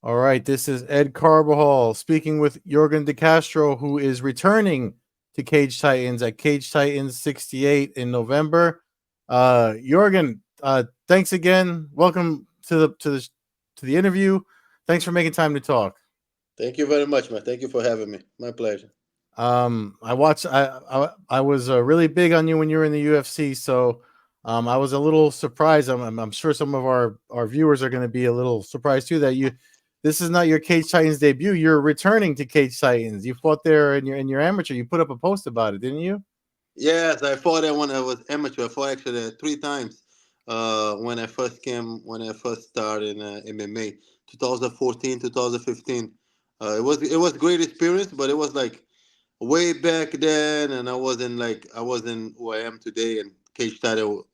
All right, this is Ed Carbajal speaking with Yorgan de Castro, who is returning to Cage Titans at Cage Titans 68 in November. Yorgan, thanks again. Welcome to the interview. Thanks for making time to talk. Thank you very much, man. Thank you for having me. My pleasure. I watched. I was really big on you when you were in the UFC, so I was a little surprised. I'm sure some of our viewers are going to be a little surprised too that you. This is not your Cage Titans debut. You're returning to Cage Titans. You fought there in your amateur. You put up a post about it, didn't you? Yes, I fought that when I was amateur. I fought actually three times. When I first started in MMA, 2014, 2015. It was a great experience, but it was like way back then, and I wasn't who I am today, and cage title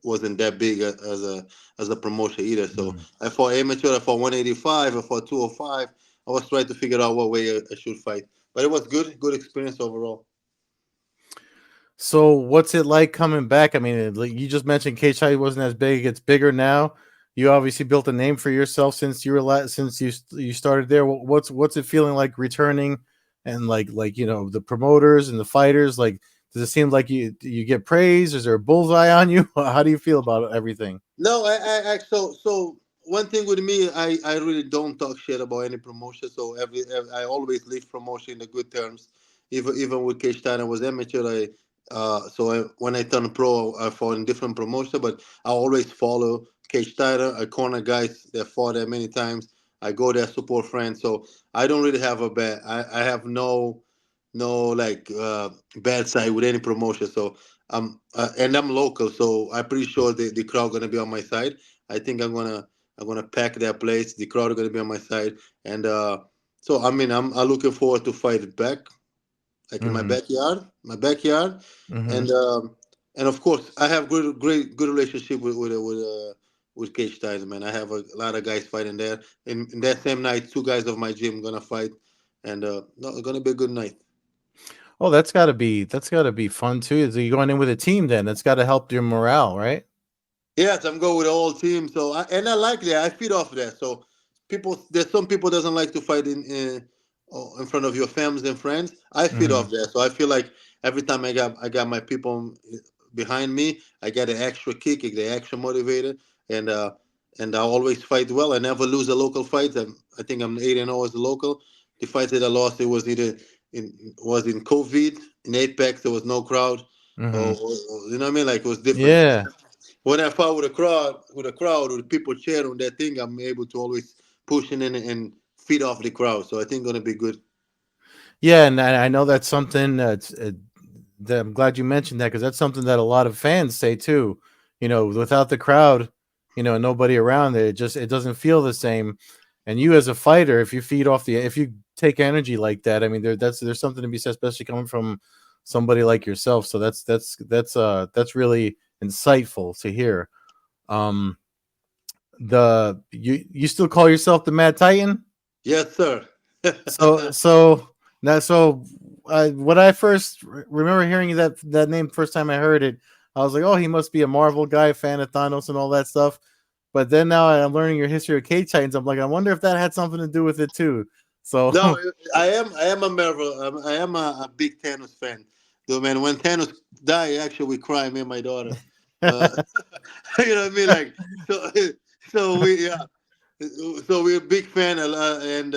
wasn't that big as a promotion either. So Mm. I fought amateur, I fought 185, I fought 205. I was trying to figure out what way I should fight, but it was good experience overall. So what's it like coming back? I mean, like you just mentioned, Cage Titans wasn't as big. It's bigger now. You obviously built a name for yourself since you started there. What's it feeling like returning, and like the promoters and the fighters? Like, does it seem like you get praise? Is there a bullseye on you? How do you feel about everything? No, so one thing with me, I really don't talk shit about any promotion. So I always leave promotion in the good terms. Even with Cage Titan was amateur, when I turned pro, I fought in different promotion, but I always follow Cage Titan. I corner guys that fought there many times. I go there support friends. So I don't really have a bad. I have no like bad side with any promotion. So and I'm local, so I'm pretty sure the crowd gonna be on my side. I think I'm gonna pack that place. The crowd are gonna be on my side, and so I mean I'm looking forward to fight it back, like in Mm-hmm. my backyard, Mm-hmm. and and of course I have good relationship with Cage Titans, man. I have a lot of guys fighting there. In that same night, two guys of my gym gonna fight, and no, it's gonna be a good night. Oh, that's gotta be fun too. So you're going in with a team then. That's got to help your morale, right? Yes, I'm going with the whole team. And I like that. I feed off that. So there's some people doesn't like to fight in front of your families and friends. I feed Mm-hmm. off that. So I feel like every time I got my people behind me, I get an extra kick, the extra motivated, and I always fight well. I never lose a local fight. I think I'm 8-0 as a local. The fights that I lost, it was either in COVID in Apex. There was no crowd, Mm-hmm. you know what I mean. Like it was different. Yeah. When I fight with a crowd, with people cheering on that thing, I'm able to always push in and feed off the crowd. So I think gonna be good. Yeah, and I know that's something that I'm glad you mentioned that because that's something that a lot of fans say too. Without the crowd, nobody around there, it doesn't feel the same. And you as a fighter, if you take energy like that, I mean, there's something to be said, especially coming from somebody like yourself. So that's really insightful to hear. Um, you still call yourself the Mad Titan? Yes, sir. So now, when I first remember hearing that name first time I heard it, I was like, oh, he must be a Marvel guy, fan of Thanos and all that stuff. But then now I'm learning your history of Cage Titans. I'm like, I wonder if that had something to do with it too. No, So I am a Marvel. I am a big Thanos fan. Though, man, when Thanos died, actually we cry, me and my daughter. Uh, you know what I mean? Like so, so we yeah. So we're a big fan, and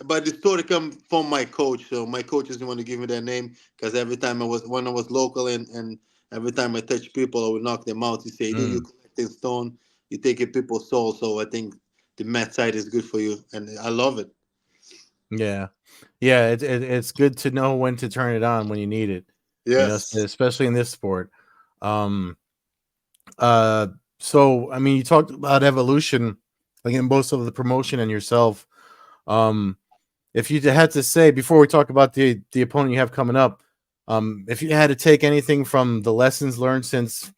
but the story come from my coach. So my coach is the one to give me that name because every time when I was local and every time I touch people, I would knock them out. He say, "You mm, collecting stone, you taking people's soul." So I think the math side is good for you, and I love it. yeah, yeah, it's good to know when to turn it on when you need it. Yes. Especially in this sport. Um, uh, so I mean, you talked about evolution, like in most of the promotion and yourself. Um, if you had to say before we talk about the opponent you have coming up, if you had to take anything from the lessons learned since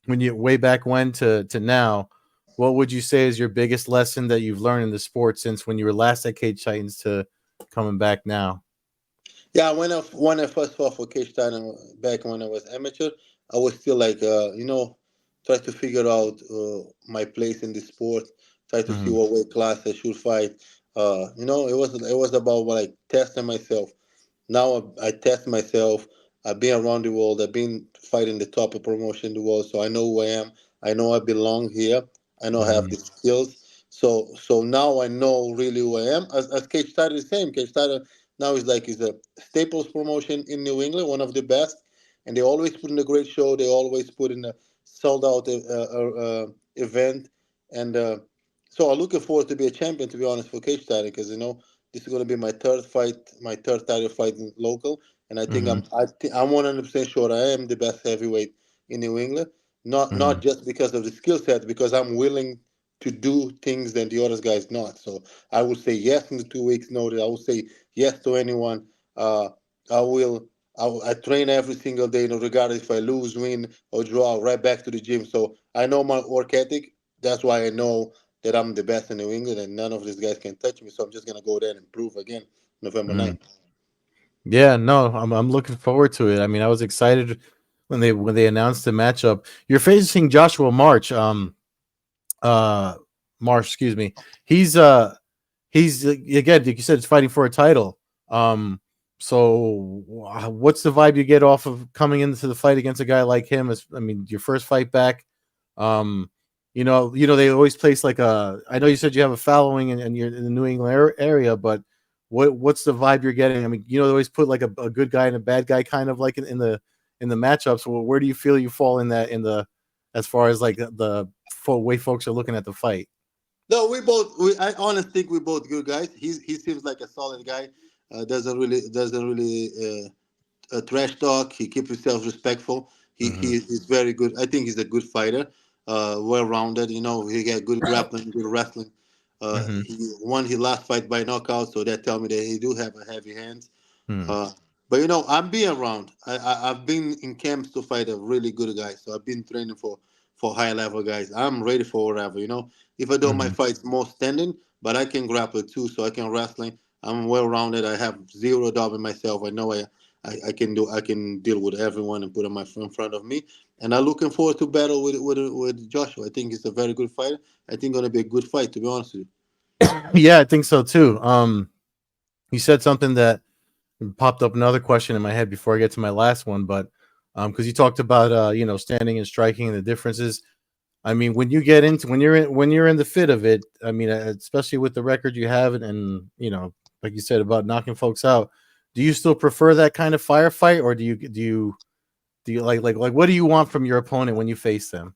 when you way back when to now, what would you say is your biggest lesson that you've learned in the sport since when you were last at Cage Titans to coming back now? Yeah, when I first fought for Cage Titan back when I was amateur, I was still like try to figure out my place in the sport, try to see Mm-hmm. what weight class I should fight. It was about like testing myself. Now I test myself. I've been around the world. I've been fighting the top of promotion in the world, so I know who I am. I know I belong here. I know I have Mm-hmm. the skills. So now I know really who I am. As Cage started the same. Cage started now is a Staples promotion in New England, one of the best, and they always put in a great show. They always put in a sold out event, and so I'm looking forward to be a champion. To be honest, for Cage starting, because this is going to be my third fight, my third title fight in local, and I think Mm-hmm. I'm 100% sure I am the best heavyweight in New England. Not Mm-hmm. just because of the skill set, because I'm willing to do things that the other guys not. So I will say yes in the 2 weeks notice. I will say yes to anyone. Uh, I will. I train every single day, regardless if I lose, win, or draw. Right back to the gym. So I know my work ethic. That's why I know that I'm the best in New England, and none of these guys can touch me. So I'm just gonna go there and prove again, November Mm-hmm. 9th. Yeah, no, I'm looking forward to it. I mean, I was excited when they announced the matchup. You're facing Joshua March. Uh, Marsh, excuse me. He's again, like you said, it's fighting for a title. Um, so what's the vibe you get off of coming into the fight against a guy like him? I mean, your first fight back. Um, they always place like a. I know you said you have a following and you're in the New England area, but what's the vibe you're getting? I mean, they always put like a good guy and a bad guy kind of like in the matchups. Well, where do you feel you fall in that in the as far as like the way folks are looking at the fight? No, we both. I honestly think we're both good guys. He seems like a solid guy. Doesn't really trash talk. He keeps himself respectful. He Mm-hmm. is very good. I think he's a good fighter. Well rounded. He got good grappling, good wrestling. Mm-hmm. He won his last fight by knockout, so that tell me that he do have a heavy hands. Mm-hmm. But I'm being around. I've been in camps to fight a really good guy. So I've been training for high level guys. I'm ready for whatever. If I do my Mm-hmm. fights more standing, but I can grapple too. So I can wrestling. I'm well rounded. I have zero doubt in myself. I know I can do. I can deal with everyone and put them in front of me. And I'm looking forward to battle with Joshua. I think he's a very good fighter. I think gonna be a good fight. To be honest with you. Yeah, I think so too. You said something that popped up another question in my head before I get to my last one, but because you talked about standing and striking and the differences. I mean, when you get into when you're in the fit of it, I mean, especially with the record you have, and like you said about knocking folks out, do you still prefer that kind of firefight, or do you like what do you want from your opponent when you face them?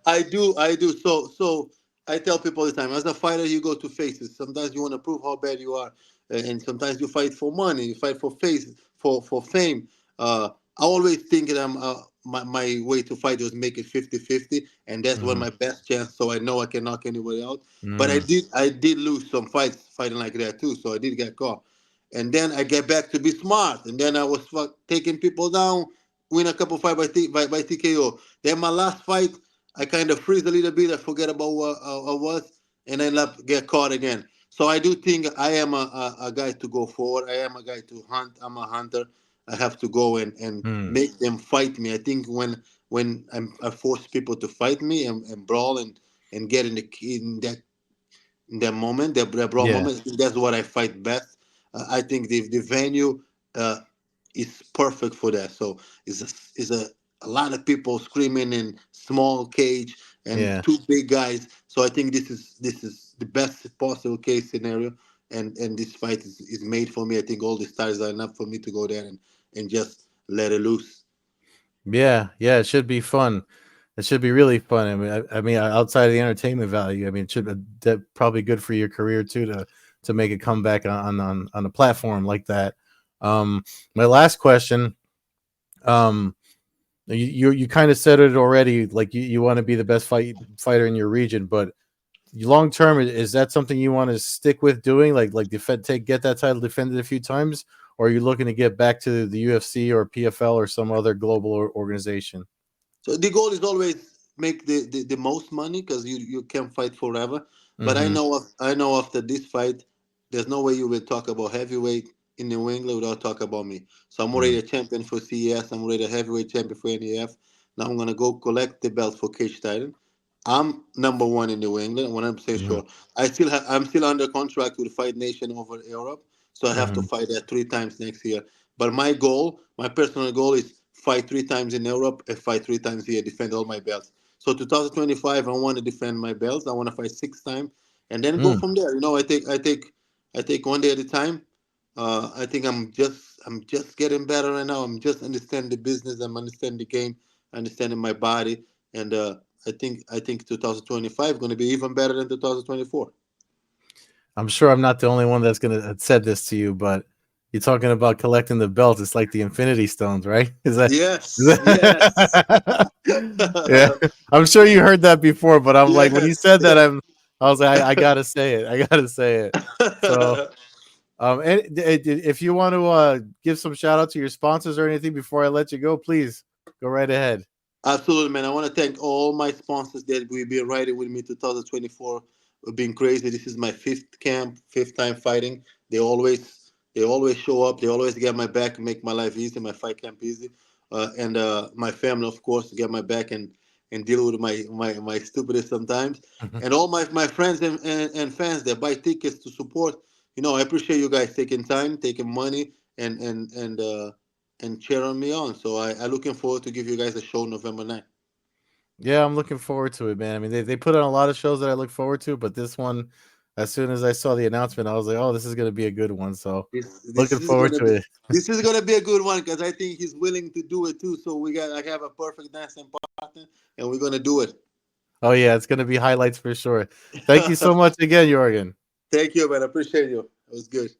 I do. So I tell people all the time, as a fighter, you go to faces. Sometimes you want to prove how bad you are, and sometimes you fight for money, you fight for face, for fame. I always think that my way to fight was make it 50-50, and that's when Mm-hmm. my best chance. So I know I can knock anybody out. But I Mm-hmm. did lose some fights fighting like that too. So I did get caught, and then I get back to be smart, and then I was taking people down, win a couple fight by TKO. Then my last fight, I kind of freeze a little bit. I forget about what I was, and I end up get caught again. So I do think I am a guy to go forward. I am a guy to hunt. I'm a hunter. I have to go and Mm-hmm. make them fight me. I think I force people to fight me and brawl and get in that moment, that brawl Yeah, moment, I think that's what I fight best. I think the venue uh, is perfect for that. So it's a lot of people screaming in small cage and yeah. two big guys. So I think this is the best possible case scenario, and this fight is made for me. I think all the stars are enough for me to go there and just let it loose. Yeah, yeah, it should be fun. It should be really fun. I mean, outside of the entertainment value, I mean, it should be probably good for your career too to make a comeback on a platform like that. My last question, um, you kind of said it already. Like you want to be the best fighter in your region, but long term, is that something you want to stick with doing? Like defend, get that title defended a few times, or are you looking to get back to the UFC or PFL or some other global organization? So the goal is always make the most money because you can fight forever. But I Mm-hmm. know I know after this fight, there's no way you will talk about heavyweight in New England without talk about me. So I'm Mm-hmm. already a champion for CES. I'm already a heavyweight champion for NEF. Now I'm gonna go collect the belt for Cage Titan. I'm number one in New England, 100% Hmm. sure. I'm still under contract with Fight Nation over Europe, so I have to Hmm. fight that 3 times next year. But my goal, my personal goal, is fight 3 times in Europe and fight 3 times here, defend all my belts. So 2025, I want to defend my belts. I want to fight 6 times, and then go Mm. from there. I take one day at a time. I think I'm just getting better right now. I'm just understanding the business. I'm understanding the game, understanding my body, and I think 2025 is going to be even better than 2024. I'm sure I'm not the only one that's gonna have said this to you, but you're talking about collecting the belts. It's like the Infinity Stones, right? Is that? Yes, Is yes, that yeah, I'm sure you heard that before, but I'm like, when you yes, said that, yes. I was like, I gotta say it. I gotta say it. So, if you want to give some shout out to your sponsors or anything before I let you go, please go right ahead. Absolutely, man. I want to thank all my sponsors that will be riding with me 2024. Been crazy. This is my fifth camp, fifth time fighting. They always show up. They always get my back, make my life easy, my fight camp easy. And my family, of course, get my back and deal with my stupidness sometimes. And all my friends and fans that buy tickets to support. I appreciate you guys taking time, taking money, and cheering me on. So I looking forward to give you guys a show November 9th. Yeah, I'm looking forward to it, man. I mean, they put on a lot of shows that I look forward to, but this one, as soon as I saw the announcement, I was like, oh, this is gonna be a good one. So, This looking is forward gonna to be it. this is gonna be a good one because I think he's willing to do it too. So I have a perfect dancing partner, and we're gonna do it. Oh yeah, it's gonna be highlights for sure. Thank you so much again, Jorgen. Thank you, man. I appreciate you. It was good.